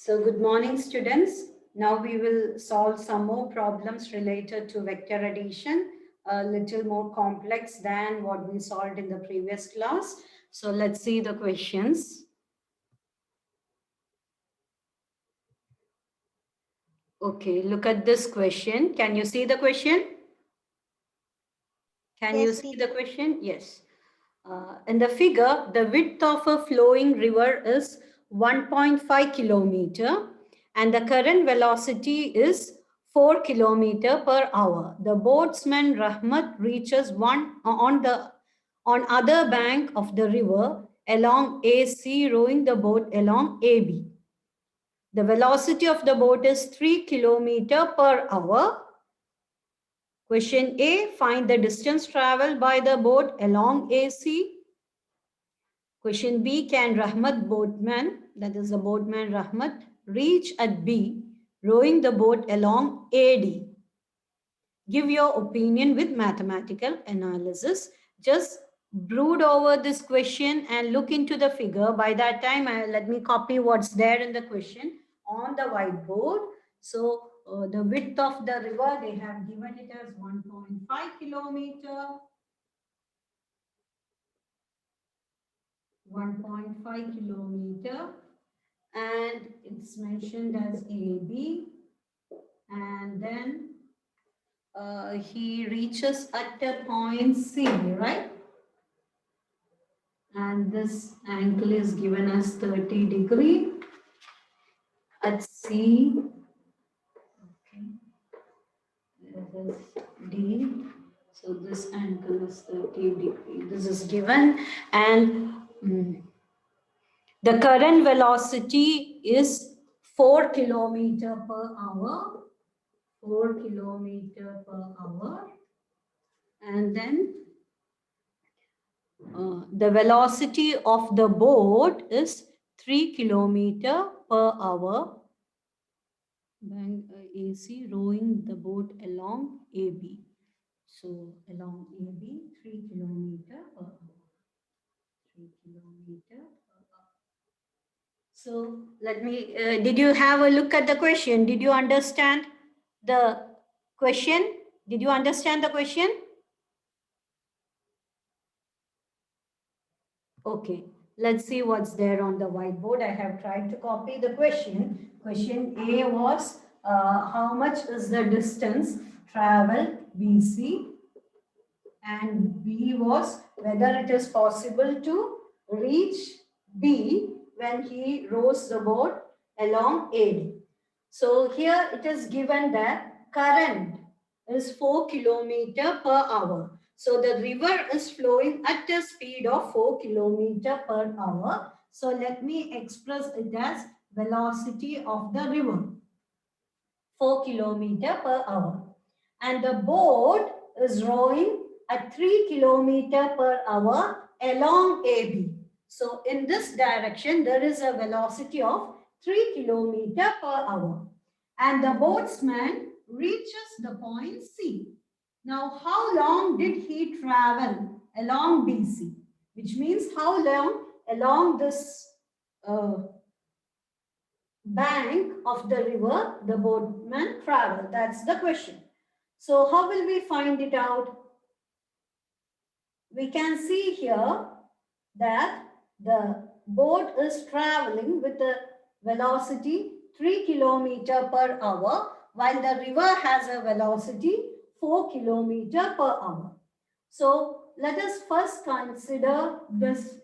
So good morning, students. Now we will solve some more problems related to vector addition, a little more complex than what we solved in the previous class. So let's see the questions. Okay, look at this question. Can you see the question? Can you see the question? Yes. In the figure, the width of a flowing river is 1.5 kilometer and the current velocity is 4 kilometer per hour. The boatsman Rahmat reaches on other bank of the river along AC, rowing the boat along AB. The velocity of the boat is 3 kilometer per hour. Question A, find the distance traveled by the boat along AC. Question B, can Rahmat boatman, that is the boatman Rahmat, reach at B, rowing the boat along AD? Give your opinion with mathematical analysis. Just brood over this question and look into the figure. By that time, let me copy what's there in the question on the whiteboard. So the width of the river, they have given it as 1.5 kilometer. 1.5 kilometer, and it's mentioned as AB, and then he reaches at a point C, right? And this angle is given as 30 degree at C. Okay, this is D. So this angle is 30 degree. This is given, and the current velocity is 4 kilometer per hour. 4 kilometer per hour, and then the velocity of the boat is 3 kilometer per hour. Bank AC, rowing the boat along AB. So along AB, 3 kilometer per hour. 3 kilometer per hour. So let me, did you have a look at the question? Did you understand the question? Did you understand the question? Okay, let's see what's there on the whiteboard. I have tried to copy the question. Question A was how much is the distance traveled BC, and B was whether it is possible to reach B when he rows the boat along AD. So here it is given that current is 4 kilometer per hour. So the river is flowing at a speed of 4 kilometer per hour. So let me express it as velocity of the river, 4 kilometer per hour. And the boat is rowing at 3 kilometer per hour along AB. So in this direction, there is a velocity of 3 kilometer per hour. And the boatsman reaches the point C. Now, how long did he travel along BC? Which means how long along this bank of the river the boatman traveled? That's the question. So how will we find it out? We can see here that the boat is traveling with a velocity 3 kilometer per hour, while the river has a velocity 4 kilometer per hour. So let us first consider this.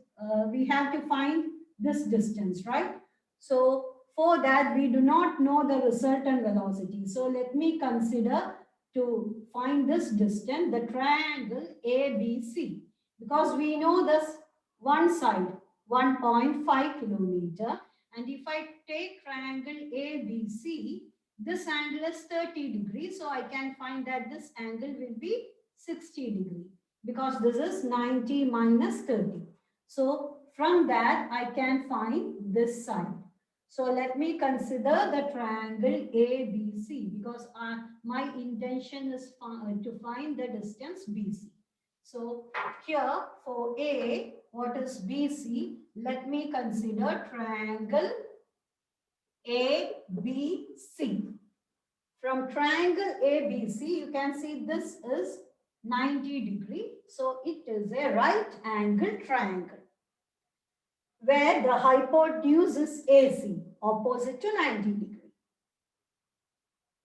We have to find this distance, right? So for that, we do not know the resultant velocity. So let me consider to find this distance, the triangle ABC, because we know this one side 1.5 kilometer, and if I take triangle ABC, this angle is 30 degrees, so I can find that this angle will be 60 degrees because this is 90 minus 30. So from that I can find this side. So let me consider the triangle ABC because my intention is to find the distance BC. So here for A, what is BC? Let me consider triangle ABC. From triangle ABC, you can see this is 90 degree. So it is a right angle triangle where the hypotenuse is AC, opposite to 90 degree.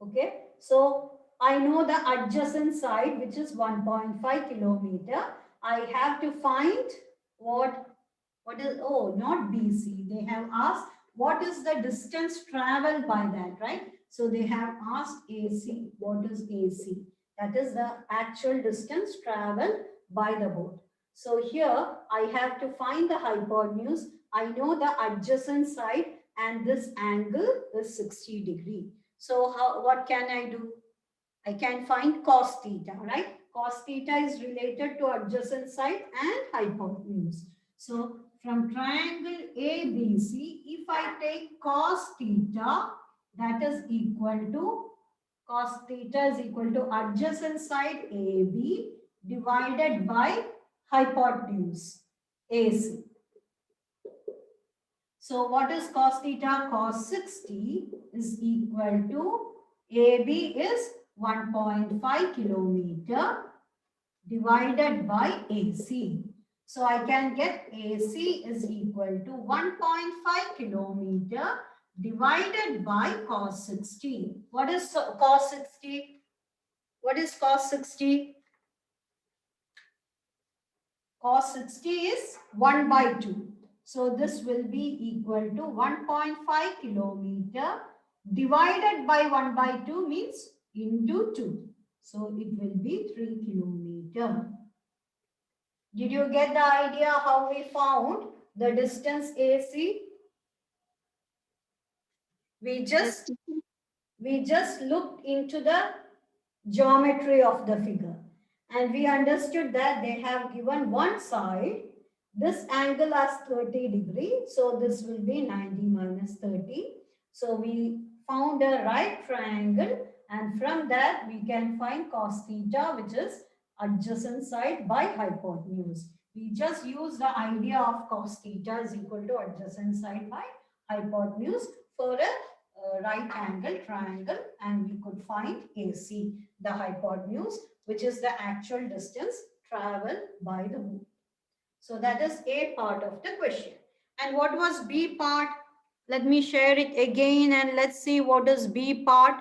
Okay, so I know the adjacent side, which is 1.5 kilometer. I have to find what is, oh, not BC. They have asked what is the distance traveled by that, right? So they have asked AC. What is AC? That is the actual distance traveled by the boat. So here I have to find the hypotenuse. I know the adjacent side and this angle is 60 degree. So what can I do? I can find cos theta, right? Cos theta is related to adjacent side and hypotenuse. So from triangle ABC, if I take cos theta, that is equal to, cos theta is equal to adjacent side AB divided by hypotenuse AC. So what is cos theta? Cos 60 is equal to AB is 1.5 kilometer divided by AC. So I can get AC is equal to 1.5 kilometer divided by cos 60. What is cos 60? What is cos 60? Cos 60 is 1 by 2. So this will be equal to 1.5 kilometer divided by 1 by 2 means into 2. So it will be 3 kilometer. Did you get the idea how we found the distance AC? We just looked into the geometry of the figure and we understood that they have given one side. This angle as 30 degree. So this will be 90 minus 30. So we found a right triangle and from that we can find cos theta, which is adjacent side by hypotenuse. We just use the idea of cos theta is equal to adjacent side by hypotenuse for a right angle triangle and we could find AC, the hypotenuse, which is the actual distance traveled by the boat. So that is A part of the question. And what was B part? Let me share it again and let's see what is B part.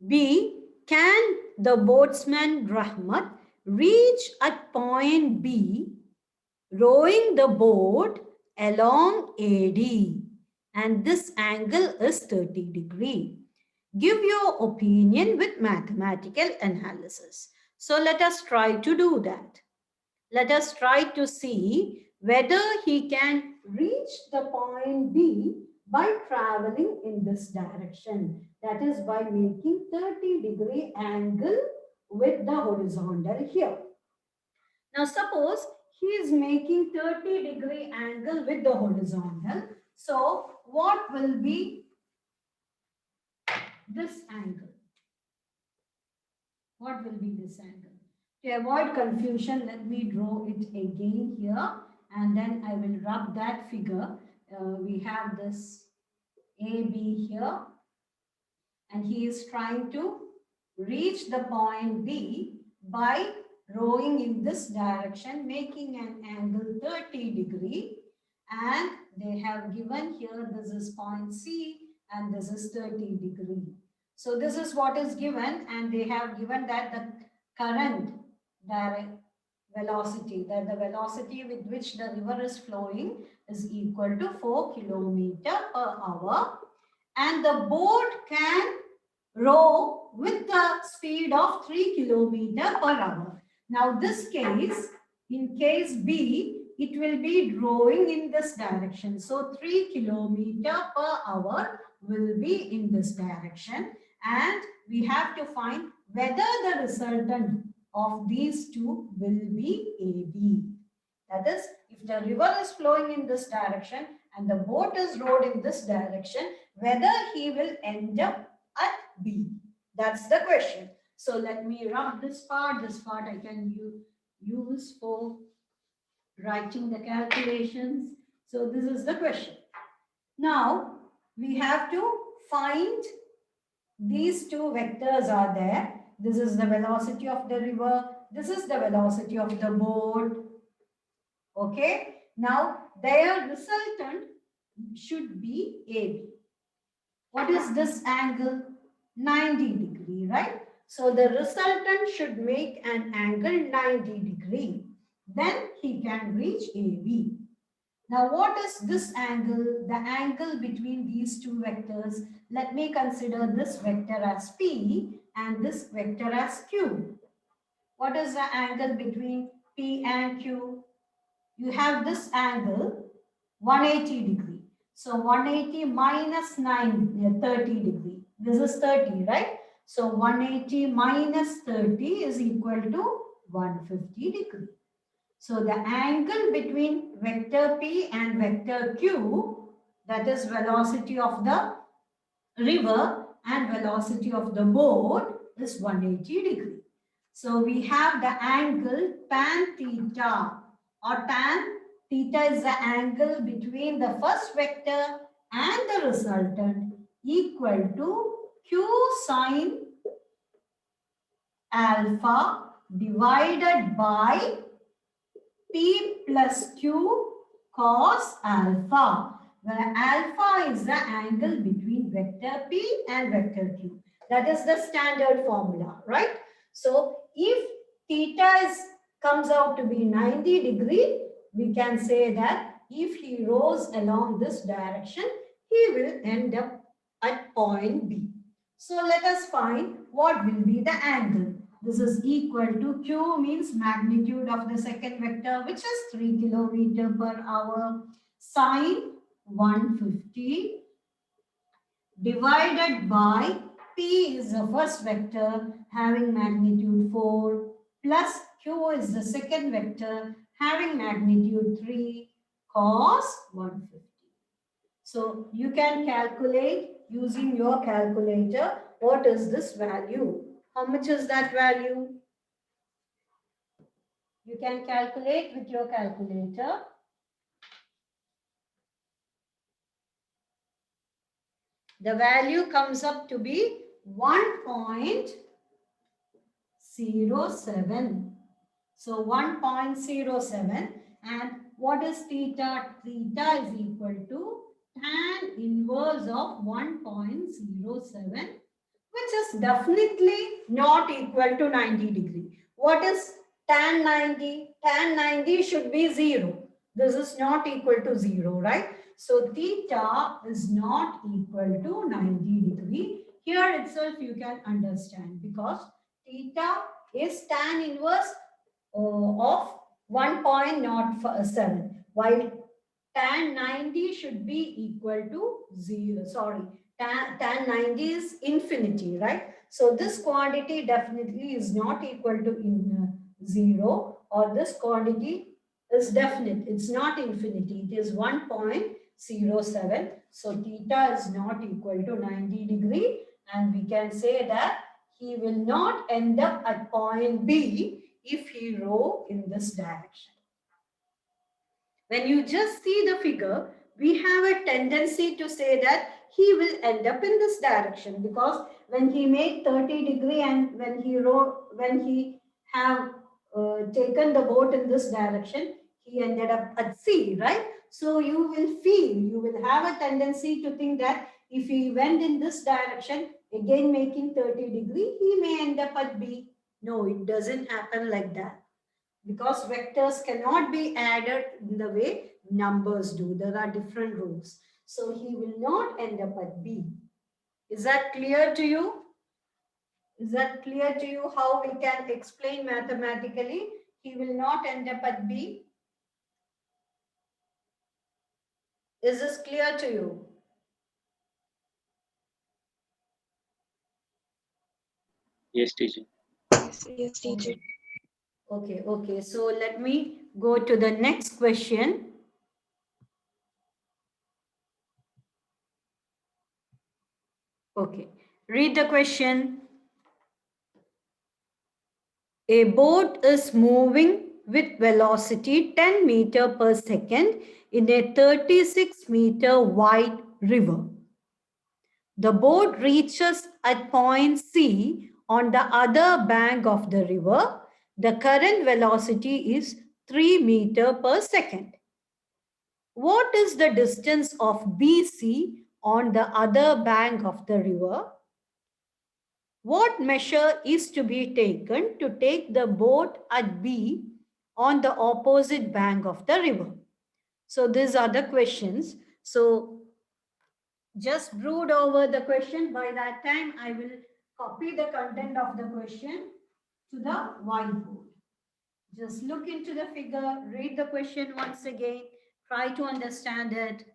B, can the boatsman Rahmat reach at point B rowing the boat along AD and this angle is 30 degree. Give your opinion with mathematical analysis. So let us try to do that. Let us try to see whether he can reach the point B by traveling in this direction. That is by making 30-degree angle with the horizontal here. Now suppose he is making 30-degree angle with the horizontal. So what will be this angle? What will be this angle? To avoid confusion, let me draw it again here and then I will rub that figure. We have this AB here and he is trying to reach the point B by rowing in this direction, making an angle 30 degree and they have given here this is point C and this is 30 degree. So this is what is given and they have given that the current direct velocity, that the velocity with which the river is flowing is equal to 4 kilometer per hour and the boat can row with the speed of 3 kilometer per hour. Now this case, in case B, it will be rowing in this direction. So 3 kilometer per hour will be in this direction and we have to find whether the resultant of these two will be AB. That is, if the river is flowing in this direction and the boat is rowed in this direction, whether he will end up at B. That's the question. So let me rub this part. This part I can use for writing the calculations. So this is the question. Now we have to find these two vectors are there. This is the velocity of the river. This is the velocity of the boat. Okay. Now their resultant should be AB. What is this angle? 90 degree, right? So the resultant should make an angle 90 degree. Then he can reach AB. Now what is this angle? The angle between these two vectors. Let me consider this vector as P and this vector as Q. What is the angle between P and Q? You have this angle 180 degree. So 180 minus 9, 30 degree. This is 30, right? So 180 minus 30 is equal to 150 degree. So the angle between vector P and vector Q, that is velocity of the river and velocity of the boat, is 180 degree. So we have the angle tan theta, or tan theta is the angle between the first vector and the resultant, equal to Q sine alpha divided by P plus Q cos alpha, where alpha is the angle between vector P and vector Q. That is the standard formula, right? So if theta comes out to be 90 degree, we can say that if he rows along this direction, he will end up at point B. So let us find what will be the angle. This is equal to Q, means magnitude of the second vector, which is 3 km per hour, sine 150 divided by P is the first vector having magnitude 4 plus Q is the second vector having magnitude 3 cos 150. So you can calculate using your calculator what is this value. How much is that value? You can calculate with your calculator. The value comes up to be 1.07. So 1.07, and what is theta? Theta is equal to tan inverse of 1.07, which is definitely not equal to 90 degree. What is tan 90? Tan 90 should be 0. This is not equal to 0, right? So theta is not equal to 90 degree. Here itself you can understand, because theta is tan inverse of 1.07, while tan 90 should be equal to 0. Sorry, tan 90 is infinity, right? So this quantity definitely is not equal to 0, or this quantity is definite. It's not infinity. It is 1.07. So theta is not equal to 90 degree, and we can say that he will not end up at point B if he row in this direction. When you just see the figure, we have a tendency to say that he will end up in this direction, because when he made 30 degree and when he have taken the boat in this direction, he ended up at sea, right? So you will have a tendency to think that if he went in this direction, again making 30 degree, he may end up at B. No, it doesn't happen like that, because vectors cannot be added in the way numbers do. There are different rules. So he will not end up at B. Is that clear to you? Is that clear to you how we can explain mathematically? He will not end up at B. Is this clear to you? Yes, teacher. Yes, teacher. Okay. So let me go to the next question. Okay. Read the question. A boat is moving with velocity 10 meter per second in a 36 meter wide river. The boat reaches at point C on the other bank of the river. The current velocity is 3 meter per second. What is the distance of BC on the other bank of the river? What measure is to be taken to take the boat at B on the opposite bank of the river? So these are the questions. So just brood over the question. By that time, I will copy the content of the question to the whiteboard. Just look into the figure, read the question once again, try to understand it.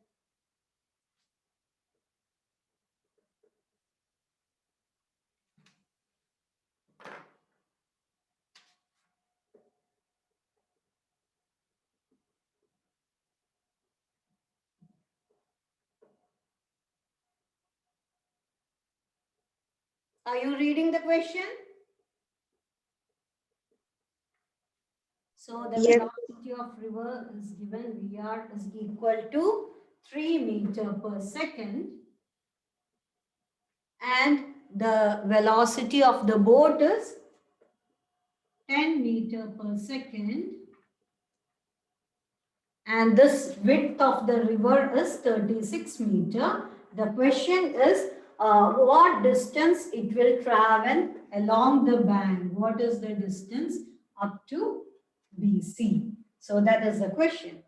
Are you reading the question? So the Yes. velocity of river is given VR is equal to 3 meter per second. And the velocity of the boat is 10 meter per second. And this width of the river is 36 meter. The question is what distance it will travel along the bank? What is the distance up to BC? So that is the question.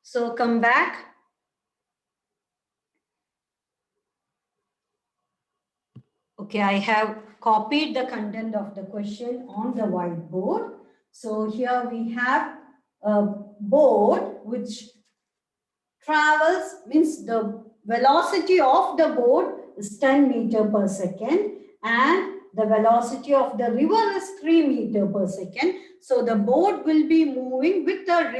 So come back. Okay, I have copied the content of the question on the whiteboard. So here we have a boat which travels, means the velocity of the boat is 10 meter per second and the velocity of the river is 3 meter per second. So the boat will be moving with a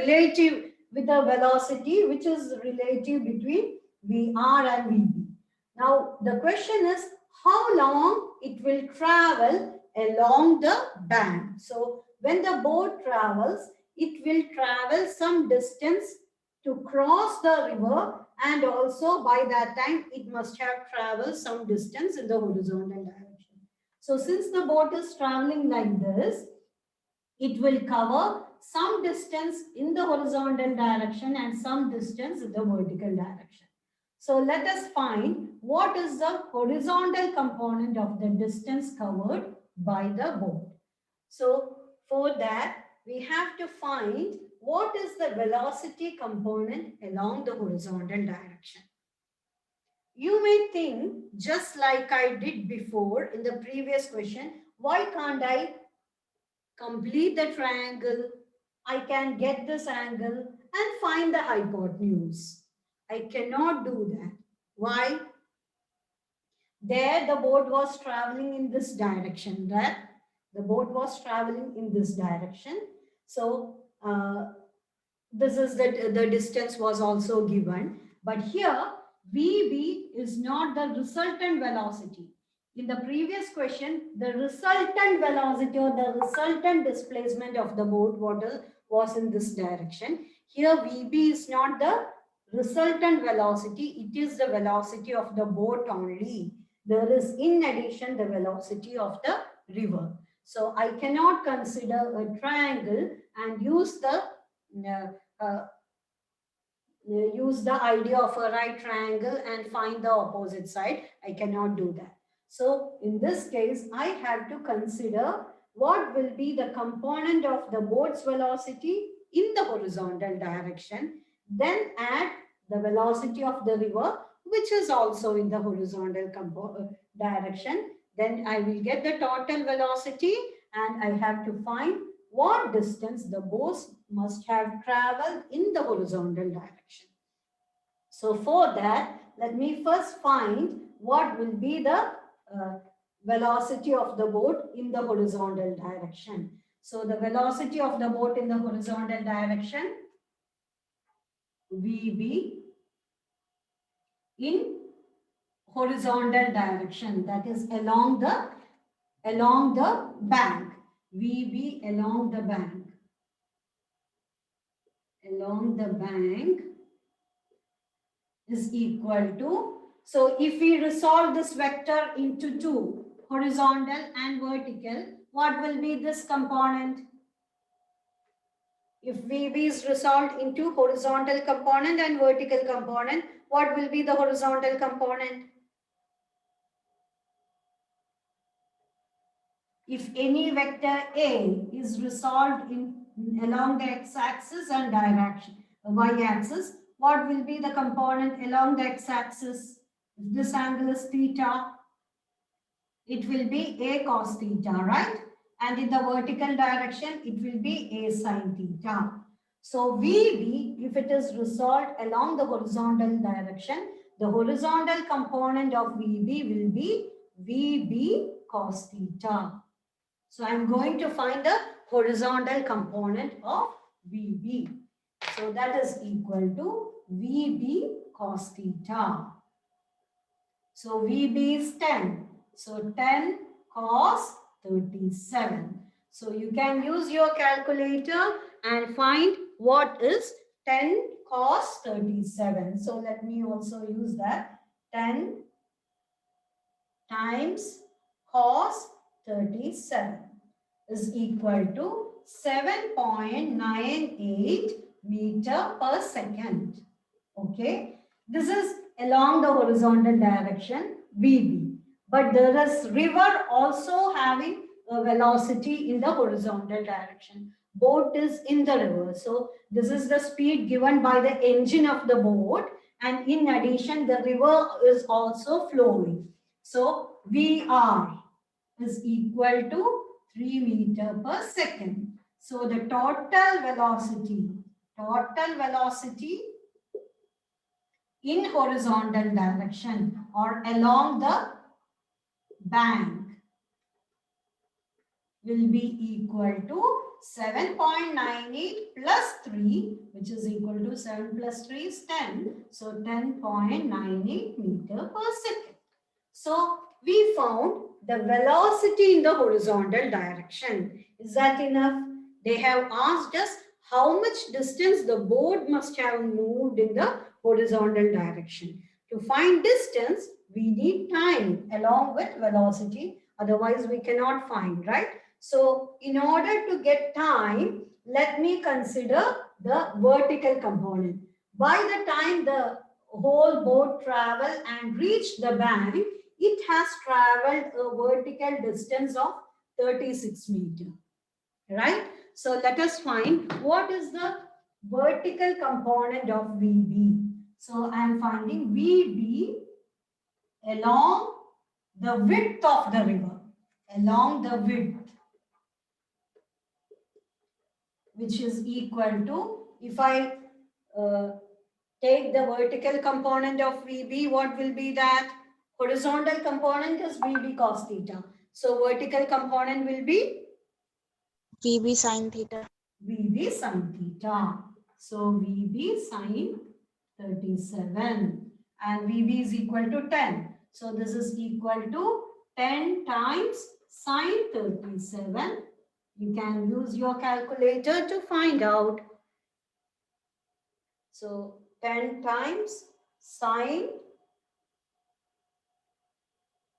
velocity which is relative between VR and VB. Now the question is how long it will travel along the bank. So when the boat travels, it will travel some distance to cross the river, and also by that time it must have traveled some distance in the horizontal direction. So since the boat is traveling like this, it will cover some distance in the horizontal direction and some distance in the vertical direction. So let us find what is the horizontal component of the distance covered by the boat. So for that, we have to find what is the velocity component along the horizontal direction. You may think, just like I did before in the previous question, why can't I complete the triangle? I can get this angle and find the hypotenuse. I cannot do that. Why? There the boat was traveling in this direction, right? The boat was traveling in this direction. So this is the distance was also given. But here VB is not the resultant velocity. In the previous question, the resultant velocity or the resultant displacement of the boat was in this direction. Here VB is not the resultant velocity, it is the velocity of the boat only. There is in addition the velocity of the river. So I cannot consider a triangle and use the idea of a right triangle and find the opposite side. I cannot do that. So in this case, I have to consider what will be the component of the boat's velocity in the horizontal direction, then add the velocity of the river, which is also in the horizontal direction. Then I will get the total velocity and I have to find what distance the boat must have traveled in the horizontal direction. So for that, let me first find what will be the velocity of the boat in the horizontal direction. So the velocity of the boat in the horizontal direction, VB in horizontal direction, that is along the bank, VB along the bank. along the bank is equal to, so if we resolve this vector into two, horizontal and vertical, what will be this component? If VB is resolved into horizontal component and vertical component, what will be the horizontal component? If any vector A is resolved along the x-axis and y-axis, what will be the component along the x-axis? If this angle is theta, it will be A cos theta, right? And in the vertical direction, it will be A sin theta. So VB, if it is resolved along the horizontal direction, the horizontal component of VB will be VB cos theta. So I'm going to find the horizontal component of VB. So that is equal to VB cos theta. So VB is 10. So 10 cos 37. So you can use your calculator and find what is 10 cos 37. So let me also use that. 10 times cos 37 is equal to 7.98 meter per second. Okay. This is along the horizontal direction VB. But there is river also having a velocity in the horizontal direction. Boat is in the river. So this is the speed given by the engine of the boat. And in addition, the river is also flowing. So VR is equal to 3 meter per second. So the total velocity in horizontal direction or along the bank will be equal to 7.98 plus 3, which is equal to 7 plus 3 is 10. So 10.98 meter per second. So we found the velocity in the horizontal direction. Is that enough? They have asked us how much distance the boat must have moved in the horizontal direction. To find distance, we need time along with velocity. Otherwise, we cannot find, right? So in order to get time, let me consider the vertical component. By the time the whole boat travel and reach the bank, it has traveled a vertical distance of 36 meters, right? So let us find what is the vertical component of VB. So I am finding VB along the width of the river, along the width, which is equal to, if I take the vertical component of VB, what will be that? Horizontal component is VB cos theta. So vertical component will be VB sin theta. VB sin theta. So VB sin 37 and VB is equal to 10. So this is equal to 10 times sin 37. You can use your calculator to find out. So 10 times sin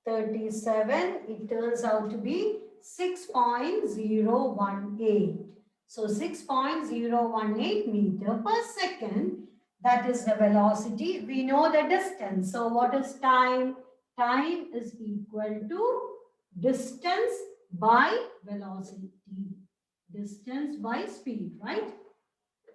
37, it turns out to be 6.018. So 6.018 meter per second, that is the velocity. We know the distance. So what is time? Time is equal to distance by velocity. Distance by speed, right?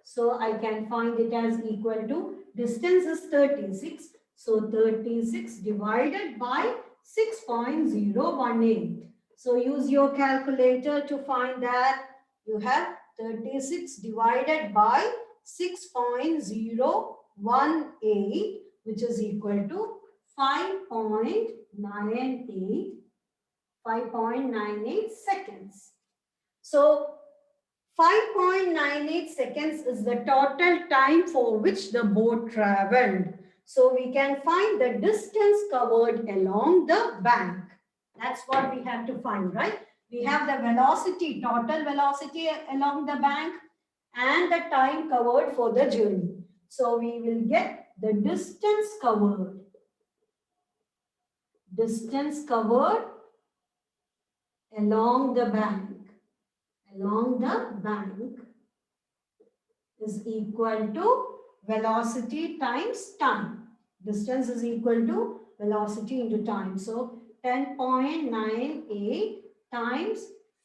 So I can find it as equal to, distance is 36. So 36 divided by 6.018. So use your calculator to find that. You have 36 divided by 6.018, which is equal to 5.98 seconds. So 5.98 seconds is the total time for which the boat traveled. So we can find the distance covered along the bank. That's what we have to find, right? We have the velocity, total velocity along the bank, and the time covered for the journey. So we will get the distance covered. Distance covered along the bank. Along the bank is equal to velocity times time. Distance is equal to velocity into time. So 10.98 times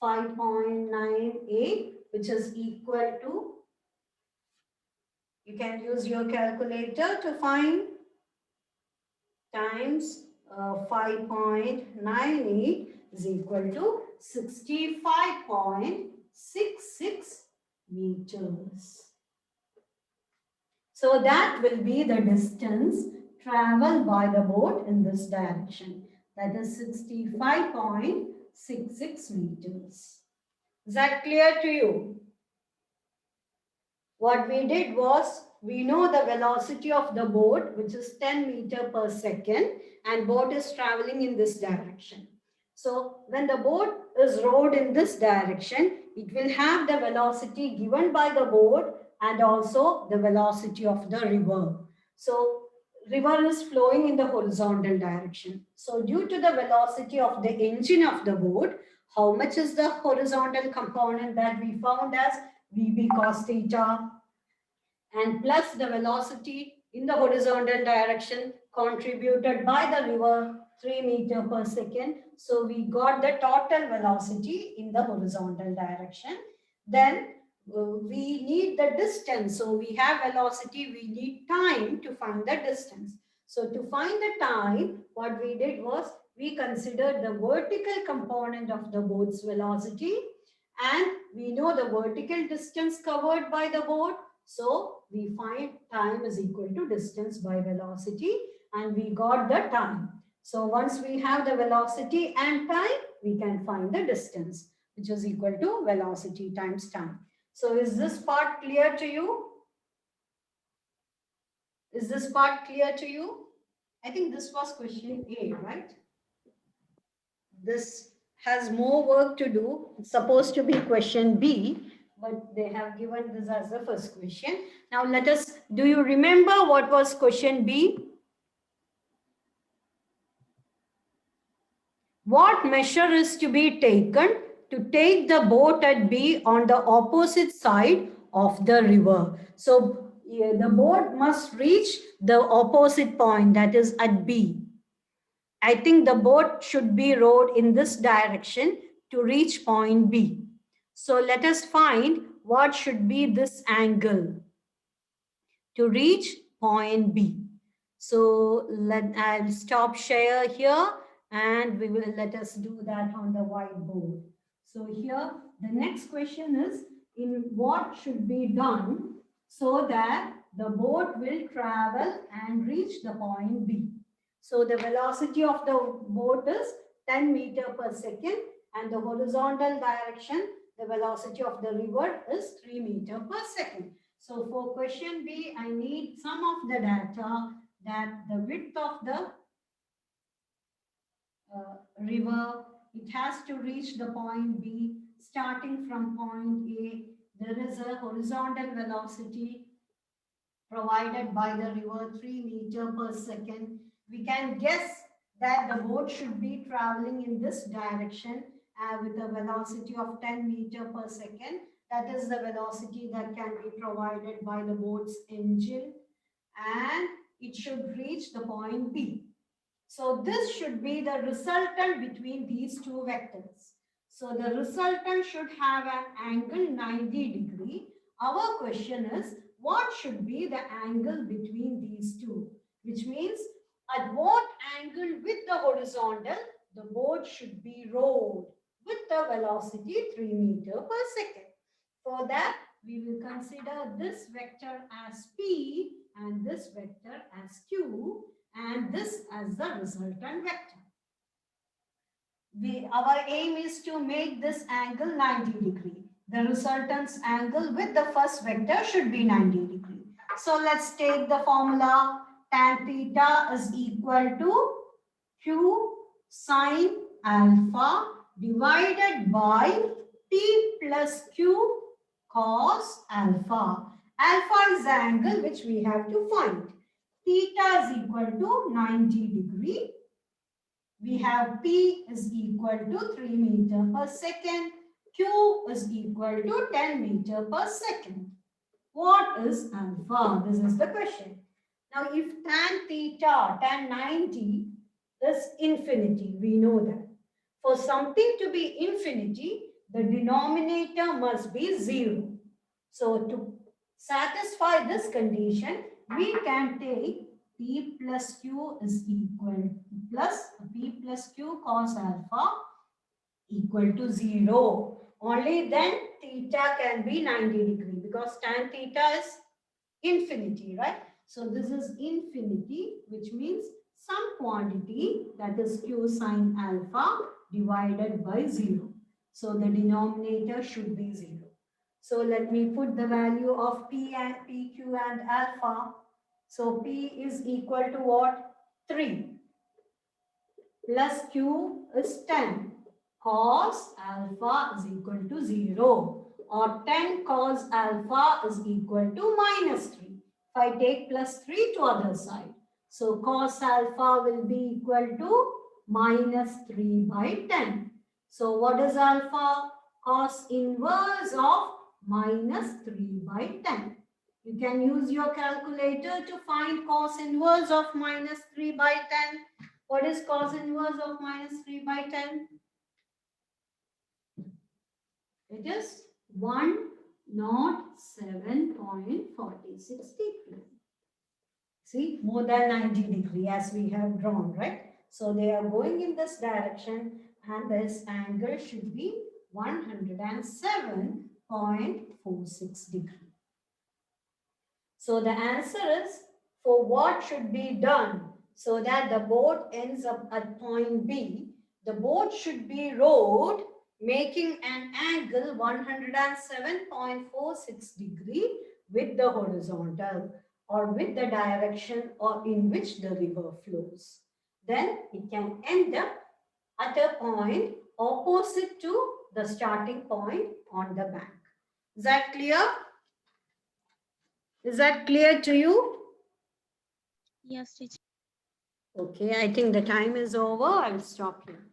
5.98, which is equal to, you can use your calculator to find, times 5.98 is equal to 65.66 meters. So that will be the distance traveled by the boat in this direction. That is 65.66 meters. Is that clear to you? What we did was, we know the velocity of the boat, which is 10 meters per second, and boat is traveling in this direction. So when the boat is rowed in this direction, it will have the velocity given by the boat and also the velocity of the river. So river is flowing in the horizontal direction. So due to the velocity of the engine of the boat, how much is the horizontal component that we found as VB cos theta, and plus the velocity in the horizontal direction contributed by the river, 3 meters per second. So we got the total velocity in the horizontal direction. Then we need the distance. So we have velocity, we need time to find the distance. So to find the time, what we did was, we considered the vertical component of the boat's velocity, and we know the vertical distance covered by the boat. So we find time is equal to distance by velocity, and we got the time. So once we have the velocity and time, we can find the distance, which is equal to velocity times time. So is this part clear to you? Is this part clear to you? I think this was question A, right? This has more work to do. It's supposed to be question B, but they have given this as the first question. Now let us, do you remember what was question B? What measure is to be taken to take the boat at B on the opposite side of the river? So the boat must reach the opposite point, that is at B. I think the boat should be rowed in this direction to reach point B. So let us find what should be this angle to reach point B. So I'll stop share here, and let us do that on the whiteboard. So here the next question is, in what should be done so that the boat will travel and reach the point B. So the velocity of the boat is 10 meters per second, and the horizontal direction, the velocity of the river is 3 meters per second. So for question B, I need some of the data that the width of the river, it has to reach the point B. Starting from point A, there is a horizontal velocity provided by the river, 3 meters per second. We can guess that the boat should be traveling in this direction with a velocity of 10 meters per second. That is the velocity that can be provided by the boat's engine, and it should reach the point B. So this should be the resultant between these two vectors. So the resultant should have an angle 90 degree. Our question is, what should be the angle between these two? Which means, at what angle with the horizontal the boat should be rowed with the velocity 3 meters per second. For that, we will consider this vector as P and this vector as Q, and this as the resultant vector. Our aim is to make this angle 90 degree. The resultant's angle with the first vector should be 90 degree. So let's take the formula. Tan theta is equal to Q sine alpha divided by P plus Q cos alpha. Alpha is the angle which we have to find. Theta is equal to 90 degree. We have P is equal to 3 meter per second. Q is equal to 10 meter per second. What is alpha? This is the question. Now, if tan theta, tan 90 is infinity, we know that. For something to be infinity, the denominator must be 0. So, to satisfy this condition, we can take P plus Q is equal plus P plus Q cos alpha equal to 0. Only then theta can be 90 degree because tan theta is infinity, right? So this is infinity, which means some quantity, that is Q sine alpha divided by 0. So the denominator should be 0. So let me put the value of P and PQ and alpha. So P is equal to what? 3 plus Q is 10. Cos alpha is equal to 0, or 10 cos alpha is equal to minus 3. If I take plus 3 to other side, so cos alpha will be equal to minus 3 by 10. So what is alpha? Cos inverse of minus 3 by 10. You can use your calculator to find cos inverse of minus 3 by 10. What is cos inverse of minus 3 by 10? It is 107.46 degree. See, more than 90 degree as we have drawn, right? So they are going in this direction and this angle should be 107.46 degree. So the answer is, for what should be done so that the boat ends up at point B, the boat should be rowed making an angle 107.46 degree with the horizontal or with the direction or in which the river flows. Then it can end up at a point opposite to the starting point on the bank. Is that clear? Is that clear to you? Yes, teacher. Okay, I think the time is over. I'll stop here.